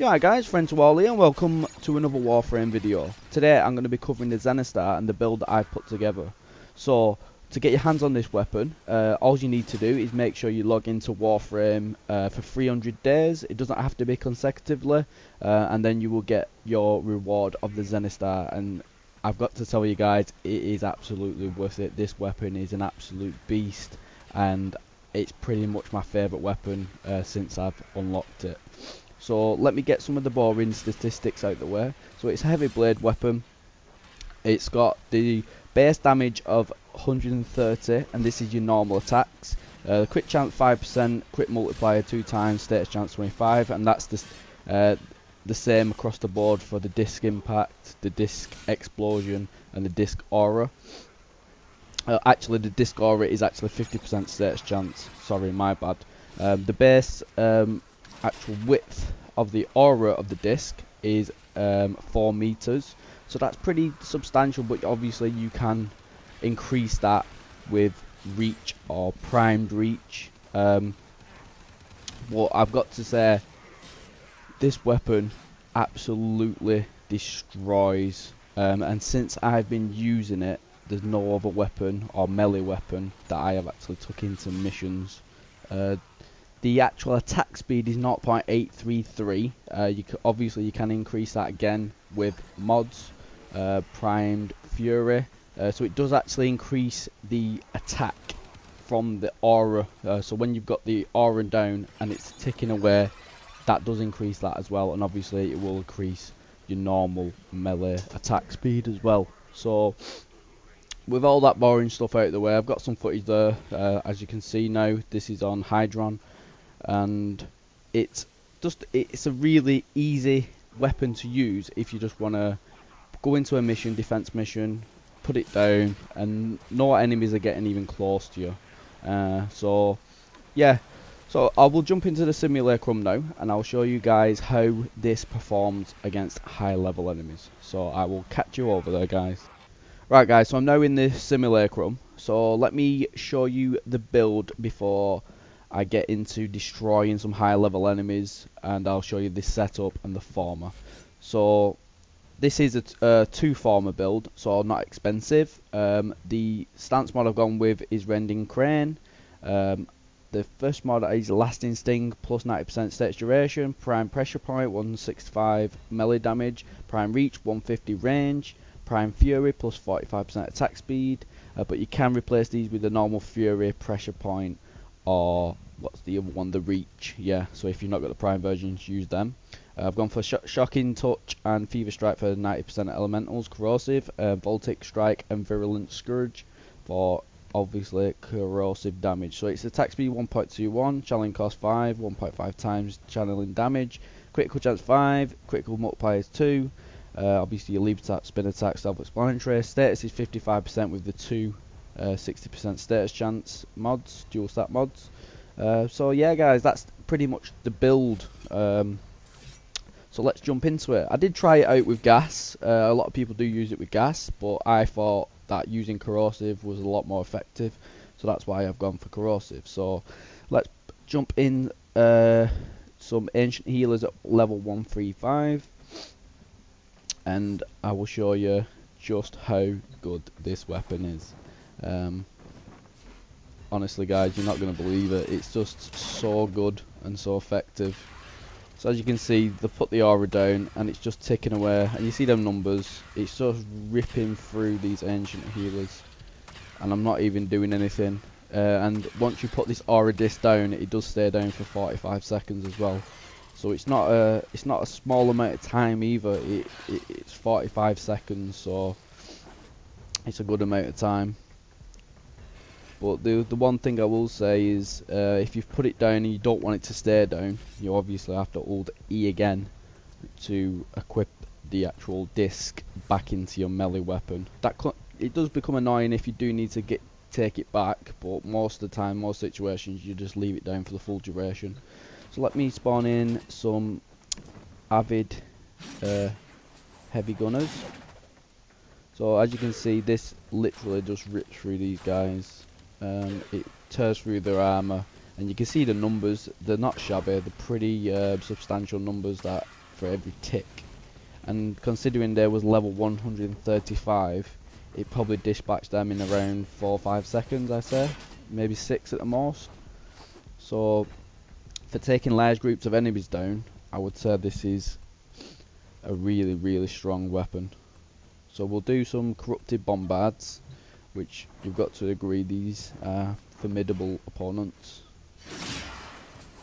Yeah, guys, friends to all here, and welcome to another Warframe video. Today I'm going to be covering the Zenistar and the build that I've put together. So, to get your hands on this weapon, all you need to do is make sure you log into Warframe for 300 days. It doesn't have to be consecutively, and then you will get your reward of the Zenistar. And I've got to tell you guys, it is absolutely worth it. This weapon is an absolute beast, and it's pretty much my favourite weapon since I've unlocked it. So let me get some of the boring statistics out the way. So it's a heavy blade weapon. It's got the base damage of 130, and this is your normal attacks. Crit chance 5%, crit multiplier 2 times, status chance 25, and that's the same across the board for the disc impact, the disc explosion, and the disc aura. Actually, the disc aura is actually 50% status chance. Sorry, my bad. The base actual width of the aura of the disc is 4 meters, so that's pretty substantial, but obviously you can increase that with reach or primed reach. But I've got to say, this weapon absolutely destroys, and since I've been using it, there's no other weapon or melee weapon that I have actually took into missions. The actual attack speed is 0.833. Obviously you can increase that again with mods, primed fury. So it does actually increase the attack from the aura. So when you've got the aura down and it's ticking away, that does increase that as well. And obviously it will increase your normal melee attack speed as well. So with all that boring stuff out of the way, I've got some footage there. As you can see now, this is on Hydron. And it's a really easy weapon to use if you just want to go into a mission, defense mission, put it down, and no enemies are getting even close to you. So yeah, so I will jump into the simulacrum now, and I'll show you guys how this performs against high level enemies. So I will catch you over there, guys. Right, guys, so I'm now in the simulacrum, so let me show you the build before I get into destroying some high level enemies, and I'll show you this setup and the former. So this is a 2-former build, so not expensive. The stance mod I've gone with is Rending Crane. The first mod is Lasting Sting plus 90% status duration, Prime Pressure Point 165 melee damage, Prime Reach 150 range, Prime Fury plus 45% attack speed, but you can replace these with the normal Fury, Pressure Point, or what's the other one, the Reach. Yeah, so if you've not got the Prime versions, use them. I've gone for Shocking Touch and Fever Strike for 90% elementals, Corrosive, Voltic Strike and Virulent Scourge for obviously corrosive damage. So it's attack speed 1.21, channeling cost 5, 1.5 times channeling damage, critical chance 5, critical multiplier 2. Obviously your leap attack, spin attack, self-explanatory. Status is 55% with the 2 60% status chance mods, dual stat mods. So yeah, guys, that's pretty much the build. So let's jump into it. I did try it out with gas. A lot of people do use it with gas, but I thought that using corrosive was a lot more effective, so that's why I've gone for corrosive. So let's jump in. Some ancient healers at level 135, and I will show you just how good this weapon is. Honestly, guys, you're not going to believe it. It's just so good and so effective. So as you can see, they put the aura down and it's just ticking away, and you see them numbers. It's just ripping through these ancient healers, and I'm not even doing anything. And once you put this aura disc down, it does stay down for 45 seconds as well. So it's not a small amount of time either. It's 45 seconds, so it's a good amount of time. But the one thing I will say is, if you've put it down and you don't want it to stay down, you obviously have to hold E again to equip the actual disc back into your melee weapon. It does become annoying if you do need to take it back, but most of the time, most situations, you just leave it down for the full duration. So let me spawn in some avid heavy gunners. So as you can see, this literally just rips through these guys. It tears through their armor, and you can see the numbers. They're not shabby, they're pretty substantial numbers that for every tick. And considering there was level 135, it probably dispatched them in around 4 or 5 seconds, I say, maybe 6 at the most. So for taking large groups of enemies down, I would say this is a really strong weapon. So we'll do some corrupted bombards, which you've got to agree these are formidable opponents.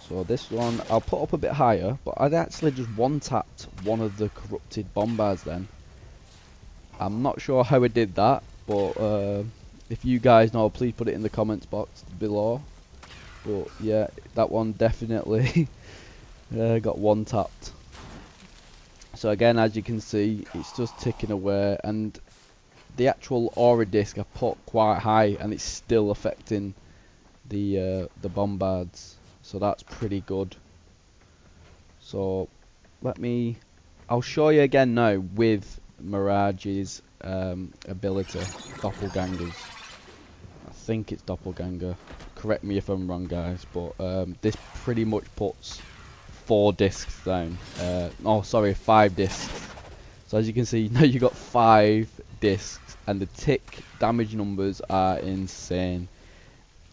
So this one I'll put up a bit higher, but I'd actually just one-tapped one of the corrupted bombards then. I'm not sure how I did that, but if you guys know, please put it in the comments box below. But yeah, that one definitely got one-tapped. So again, as you can see, it's just ticking away, and the actual aura disc I put quite high, and it's still affecting the bombards. So that's pretty good. So I'll show you again now with Mirage's ability, Doppelgangers. I think it's Doppelganger. Correct me if I'm wrong, guys, but this pretty much puts 4 discs down. Oh, sorry, 5 discs. So as you can see, now you got 5 discs, and the tick damage numbers are insane.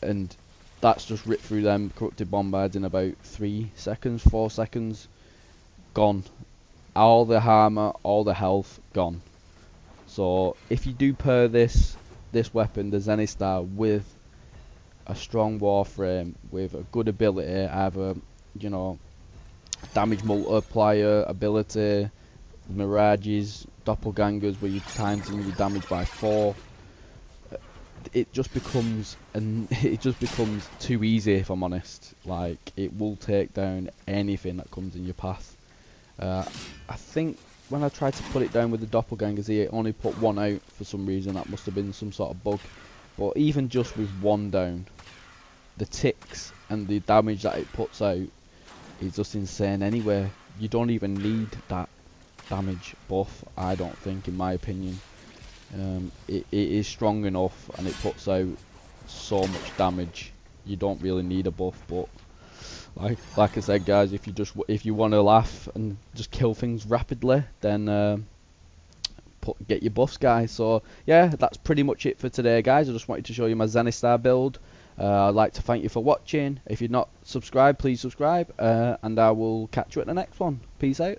And that's just ripped through them corrupted bombards in about 3 seconds, 4 seconds. Gone. All the armor, all the health, gone. So if you do pair this weapon, the Zenistar, with a strong Warframe, with a good ability, either, you know, damage multiplier ability, Mirages, Doppelgangers where you times your damage by 4, it just becomes too easy, if I'm honest. Like, it will take down anything that comes in your path. I think when I tried to put it down with the Doppelgangers here, it only put 1 out for some reason. That must have been some sort of bug. But even just with 1 down, the ticks and the damage that it puts out is just insane anyway. You don't even need that damage buff, I don't think, in my opinion. It is strong enough, and it puts out so much damage. You don't really need a buff, but like I said, guys, if you want to laugh and just kill things rapidly, then get your buffs, guys. So yeah, that's pretty much it for today, guys. I just wanted to show you my Zenistar build. I'd like to thank you for watching. If you're not subscribed, please subscribe, and I will catch you at the next one. Peace out.